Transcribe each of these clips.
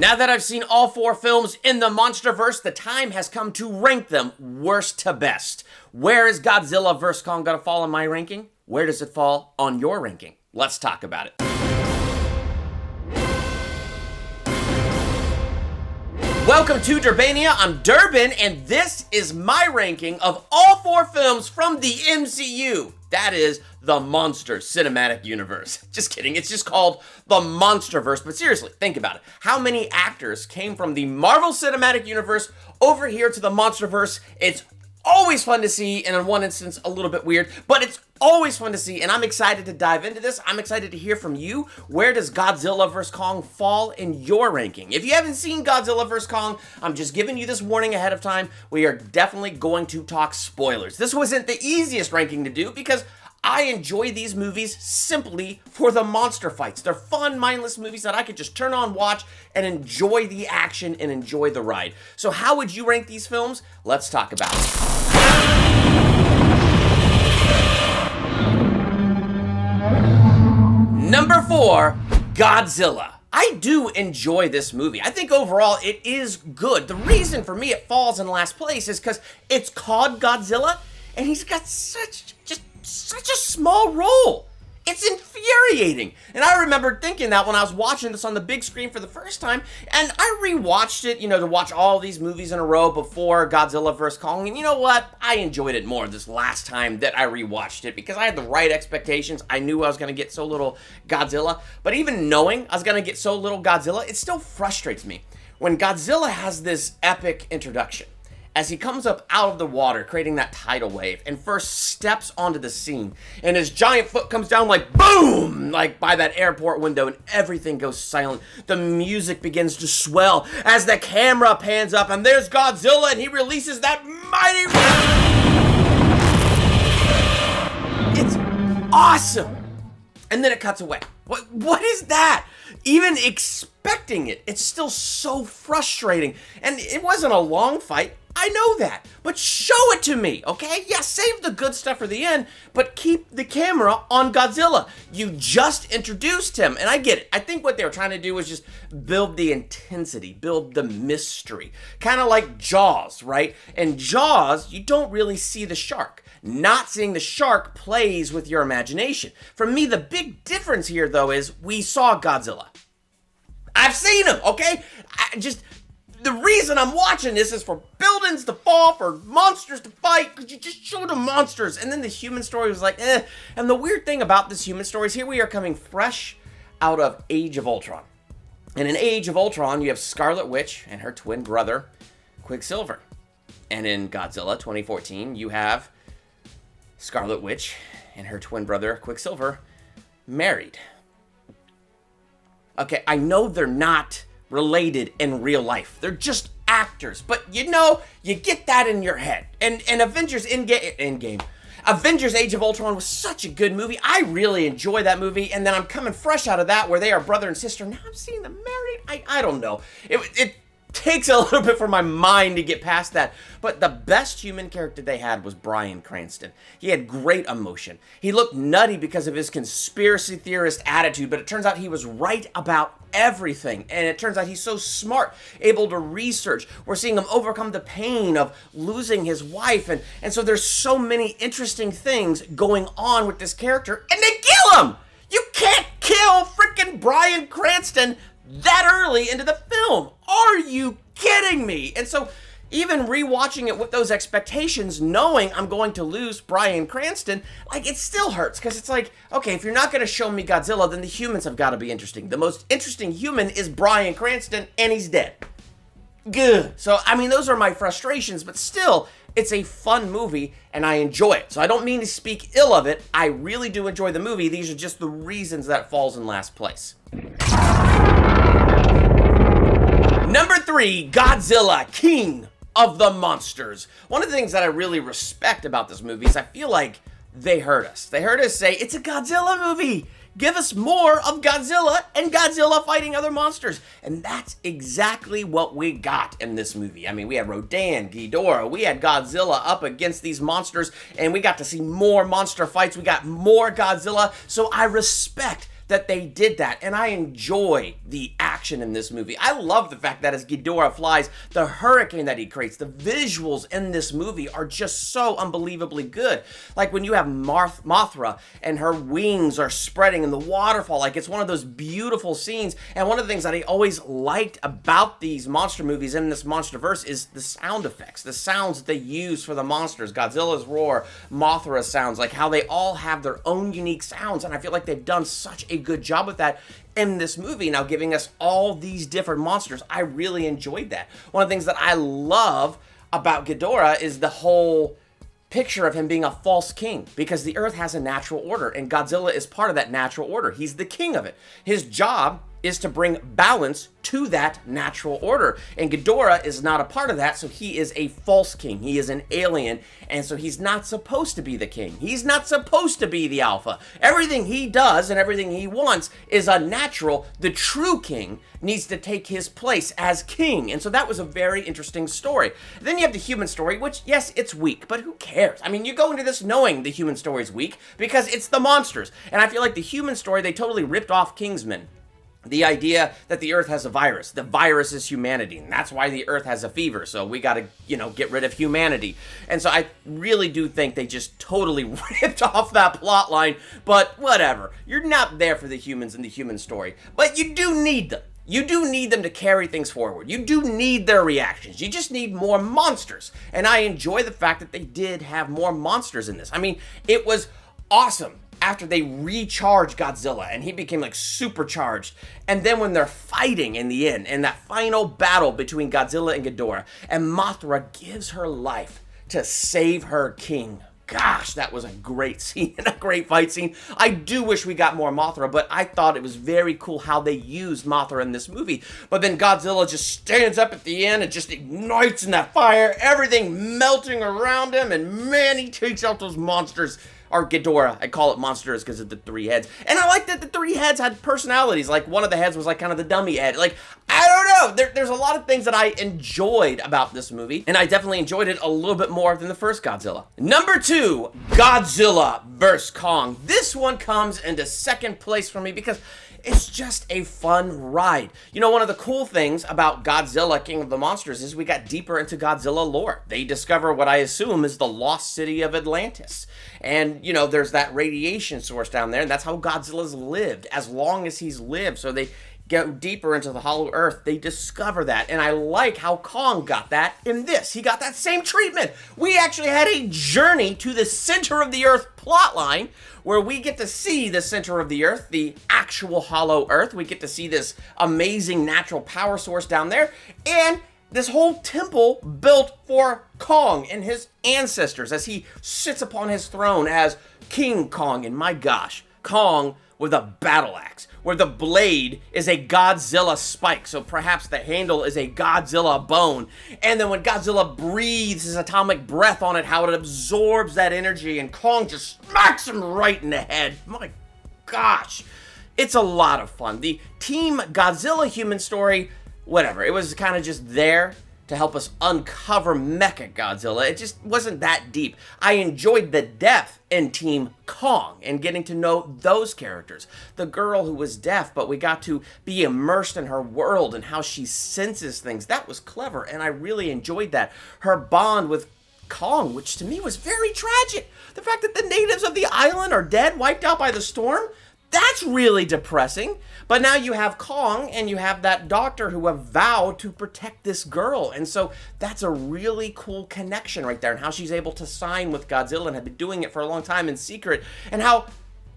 Now that I've seen all 4 films in the Monsterverse, the time has come to rank them worst to best. Where is Godzilla vs. Kong gonna fall in my ranking? Where does it fall on your ranking? Let's talk about it. Welcome to Durbania, I'm Durbin, and this is my ranking of all 4 films from the MCU. That is, the Monster Cinematic Universe. Just kidding, it's just called the Monsterverse, but seriously, think about it. How many actors came from the Marvel Cinematic Universe over here to the Monsterverse? It's always fun to see, and in one instance, a little bit weird, but it's always fun to see, and I'm excited to dive into this. I'm excited to hear from you. Where does Godzilla vs. Kong fall in your ranking? If you haven't seen Godzilla vs. Kong, I'm just giving you this warning ahead of time. We are definitely going to talk spoilers. This wasn't the easiest ranking to do because I enjoy these movies simply for the monster fights. They're fun, mindless movies that I could just turn on, watch, and enjoy the action and enjoy the ride. So how would you rank these films? Let's talk about it. Number 4, Godzilla. I do enjoy this movie. I think overall it is good. The reason for me it falls in last place is because it's called Godzilla, and he's got such a small role. It's infuriating. And I remember thinking that when I was watching this on the big screen for the first time, and I rewatched it, to watch all these movies in a row before Godzilla vs. Kong, and you know what? I enjoyed it more this last time that I rewatched it because I had the right expectations. I knew I was going to get so little Godzilla, but even knowing I was going to get so little Godzilla, it still frustrates me when Godzilla has this epic introduction. As he comes up out of the water, creating that tidal wave, and first steps onto the scene, and his giant foot comes down like boom, like by that airport window, and everything goes silent. The music begins to swell as the camera pans up, and there's Godzilla, and he releases that mighty... It's awesome! And then it cuts away. What is that? Even expecting it, it's still so frustrating. And it wasn't a long fight. I know that, but show it to me, okay? Yeah, save the good stuff for the end, but keep the camera on Godzilla. You just introduced him, and I get it. I think what they were trying to do was just build the intensity, build the mystery. Kind of like Jaws, right? In Jaws, you don't really see the shark. Not seeing the shark plays with your imagination. For me, the big difference here, though, is we saw Godzilla. I've seen him, okay? The reason I'm watching this is for buildings to fall, for monsters to fight, because you just show the monsters. And then the human story was like, eh. And the weird thing about this human story is here we are coming fresh out of Age of Ultron. And in Age of Ultron, you have Scarlet Witch and her twin brother, Quicksilver. And in Godzilla 2014, you have Scarlet Witch and her twin brother, Quicksilver, married. Okay, I know they're not related in real life. They're just actors, but you get that in your head. And Avengers Endgame. Avengers Age of Ultron was such a good movie. I really enjoy that movie, and then I'm coming fresh out of that where they are brother and sister. Now I'm seeing them married. I don't know. It takes a little bit for my mind to get past that. But the best human character they had was Bryan Cranston. He had great emotion. He looked nutty because of his conspiracy theorist attitude, but it turns out he was right about everything. And it turns out he's so smart, able to research. We're seeing him overcome the pain of losing his wife. And so there's so many interesting things going on with this character, and they kill him! You can't kill freaking Bryan Cranston that early into the film. Are you kidding me? And so even rewatching it with those expectations, knowing I'm going to lose Bryan Cranston, it still hurts because it's like, okay, if you're not going to show me Godzilla, then the humans have got to be interesting. The most interesting human is Bryan Cranston, and he's dead. Good. So, those are my frustrations, but still, it's a fun movie, and I enjoy it. So I don't mean to speak ill of it. I really do enjoy the movie. These are just the reasons that it falls in last place. Number 3, Godzilla, King of the Monsters. One of the things that I really respect about this movie is I feel like they heard us. They heard us say, it's a Godzilla movie. Give us more of Godzilla and Godzilla fighting other monsters. And that's exactly what we got in this movie. We had Rodan, Ghidorah, we had Godzilla up against these monsters, and we got to see more monster fights. We got more Godzilla. So I respect that they did that, and I enjoy the action action in this movie. I love the fact that as Ghidorah flies, the hurricane that he creates, the visuals in this movie are just so unbelievably good. Like when you have Mothra and her wings are spreading in the waterfall, like it's one of those beautiful scenes. And one of the things that I always liked about these monster movies in this Monsterverse is the sound effects, the sounds that they use for the monsters. Godzilla's roar, Mothra's sounds, like how they all have their own unique sounds. And I feel like they've done such a good job with that in this movie, now giving us all these different monsters. I really enjoyed that. One of the things that I love about Ghidorah is the whole picture of him being a false king, because the earth has a natural order and Godzilla is part of that natural order. He's the king of it. His job is to bring balance to that natural order. And Ghidorah is not a part of that, so he is a false king. He is an alien, and so he's not supposed to be the king. He's not supposed to be the alpha. Everything he does and everything he wants is unnatural. The true king needs to take his place as king. And so that was a very interesting story. Then you have the human story, which, yes, it's weak, but who cares? I mean, you go into this knowing the human story is weak because it's the monsters. And I feel like the human story, they totally ripped off Kingsman. The idea that the earth has a virus. The virus is humanity, and that's why the earth has a fever, so we gotta, get rid of humanity. And so I really do think they just totally ripped off that plot line, but whatever. You're not there for the humans in the human story, but you do need them. You do need them to carry things forward. You do need their reactions. You just need more monsters. And I enjoy the fact that they did have more monsters in this. I mean, it was awesome after they recharged Godzilla and he became like supercharged. And then when they're fighting in the end, in that final battle between Godzilla and Ghidorah, and Mothra gives her life to save her king. Gosh, that was a great scene and a great fight scene. I do wish we got more Mothra, but I thought it was very cool how they used Mothra in this movie. But then Godzilla just stands up at the end and just ignites in that fire, everything melting around him, and man, he takes out those monsters. Or Ghidorah, I call it monsters because of the three heads. And I like that the three heads had personalities. Like one of the heads was like kind of the dummy head. Like, I don't know. There's a lot of things that I enjoyed about this movie. And I definitely enjoyed it a little bit more than the first Godzilla. Number 2, Godzilla vs. Kong. This one comes into second place for me because it's just a fun ride. One of the cool things about Godzilla, King of the Monsters, is we got deeper into Godzilla lore. They discover what I assume is the lost city of Atlantis. And, there's that radiation source down there, and that's how Godzilla's lived, as long as he's lived. So they go deeper into the Hollow Earth, they discover that. And I like how Kong got that in this. He got that same treatment. We actually had a journey to the center of the Earth plotline, where we get to see the center of the Earth, the actual Hollow Earth. We get to see this amazing natural power source down there, and this whole temple built for Kong and his ancestors as he sits upon his throne as King Kong. And my gosh, Kong with a battle axe, where the blade is a Godzilla spike, so perhaps the handle is a Godzilla bone. And then when Godzilla breathes his atomic breath on it, how it absorbs that energy, and Kong just smacks him right in the head. My gosh, it's a lot of fun. The Team Godzilla human story, whatever, it was kind of just there to help us uncover Mecha Godzilla. It just wasn't that deep. I enjoyed the depth in Team Kong and getting to know those characters. The girl who was deaf, but we got to be immersed in her world and how she senses things. That was clever, and I really enjoyed that. Her bond with Kong, which to me was very tragic. The fact that the natives of the island are dead, wiped out by the storm, that's really depressing. But now you have Kong and you have that doctor who have vowed to protect this girl. And so that's a really cool connection right there, and how she's able to sign with Godzilla and have been doing it for a long time in secret. And how,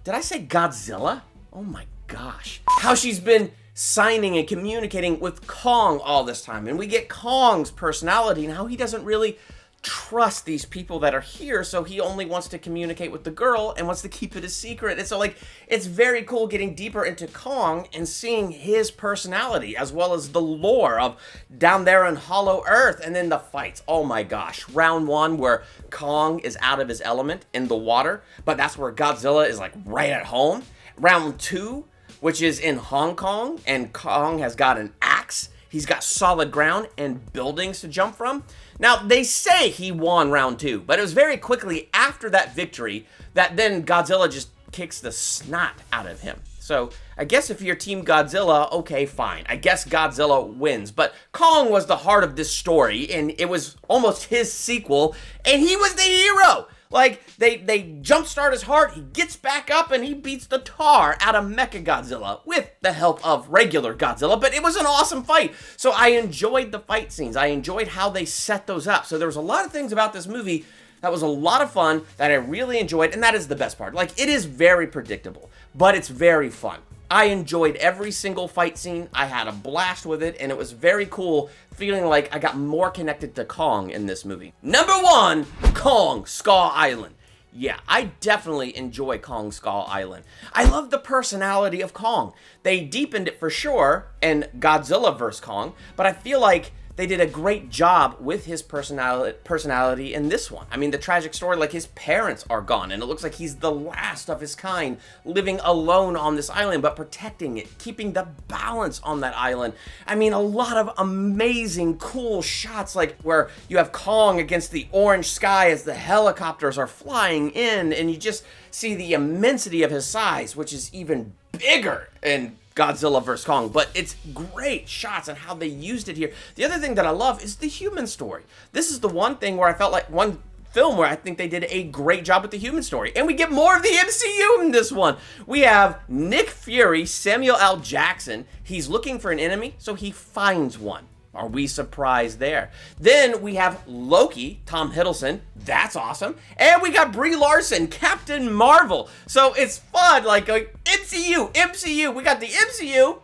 did I say Godzilla? Oh my gosh. How she's been signing and communicating with Kong all this time. And we get Kong's personality and how he doesn't really trust these people that are here, so he only wants to communicate with the girl and wants to keep it a secret. And so it's very cool getting deeper into Kong and seeing his personality, as well as the lore of down there in Hollow Earth, and then the fights. Oh my gosh, round 1 where Kong is out of his element in the water, but that's where Godzilla is like right at home. Round 2, which is in Hong Kong, and Kong has got an axe. He's got solid ground and buildings to jump from. Now, they say he won round 2, but it was very quickly after that victory that then Godzilla just kicks the snot out of him. So So I guess if you're Team Godzilla, okay, fine. I guess Godzilla wins. But Kong was the heart of this story, and it was almost his sequel, and he was the hero. Like, they jumpstart his heart, he gets back up, and he beats the tar out of Mechagodzilla with the help of regular Godzilla, but it was an awesome fight. So I enjoyed the fight scenes. I enjoyed how they set those up. So there was a lot of things about this movie that was a lot of fun that I really enjoyed, and that is the best part. Like, it is very predictable, but it's very fun. I enjoyed every single fight scene. I had a blast with it, and it was very cool feeling like I got more connected to Kong in this movie. Number 1, Kong Skull Island. Yeah, I definitely enjoy Kong Skull Island. I love the personality of Kong. They deepened it for sure in Godzilla vs. Kong, but I feel like they did a great job with his personality in this one. I mean, the tragic story, like his parents are gone, and it looks like he's the last of his kind, living alone on this island, but protecting it, keeping the balance on that island. I mean, a lot of amazing, cool shots, like where you have Kong against the orange sky as the helicopters are flying in, and you just see the immensity of his size, which is even bigger in Godzilla vs. Kong, but it's great shots and how they used it here. The other thing that I love is the human story. This is the one thing where I felt like one film where I think they did a great job with the human story, and we get more of the MCU in this one. We have Nick Fury, Samuel L. Jackson. He's looking for an enemy, so he finds one. Are we surprised there? Then we have Loki, Tom Hiddleston. That's awesome. And we got Brie Larson, Captain Marvel. So it's fun, like MCU. We got the MCU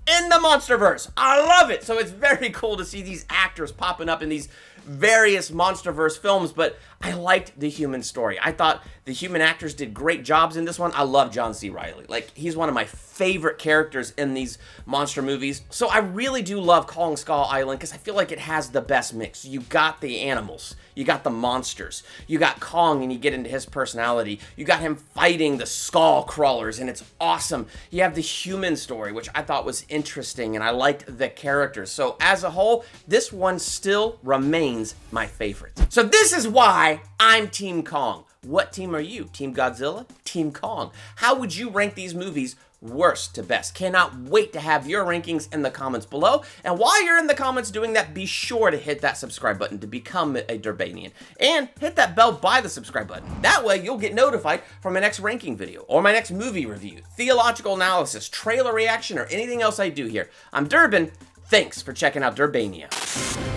in the Monsterverse. I love it. So it's very cool to see these actors popping up in these various Monsterverse films, but I liked the human story. I thought the human actors did great jobs in this one. I love John C. Reilly. Like, he's one of my favorite characters in these monster movies. So I really do love Kong Skull Island because I feel like it has the best mix. You got the animals, you got the monsters, you got Kong and you get into his personality, you got him fighting the skull crawlers and it's awesome. You have the human story, which I thought was interesting, and I liked the characters. So as a whole, this one still remains my favorite. So this is why I'm Team Kong. What team are you? Team Godzilla? Team Kong? How would you rank these movies worst to best? Cannot wait to have your rankings in the comments below. And while you're in the comments doing that, be sure to hit that subscribe button to become a Durbanian. And hit that bell by the subscribe button. That way you'll get notified for my next ranking video, or my next movie review, theological analysis, trailer reaction, or anything else I do here. I'm Durbin. Thanks for checking out Durbania.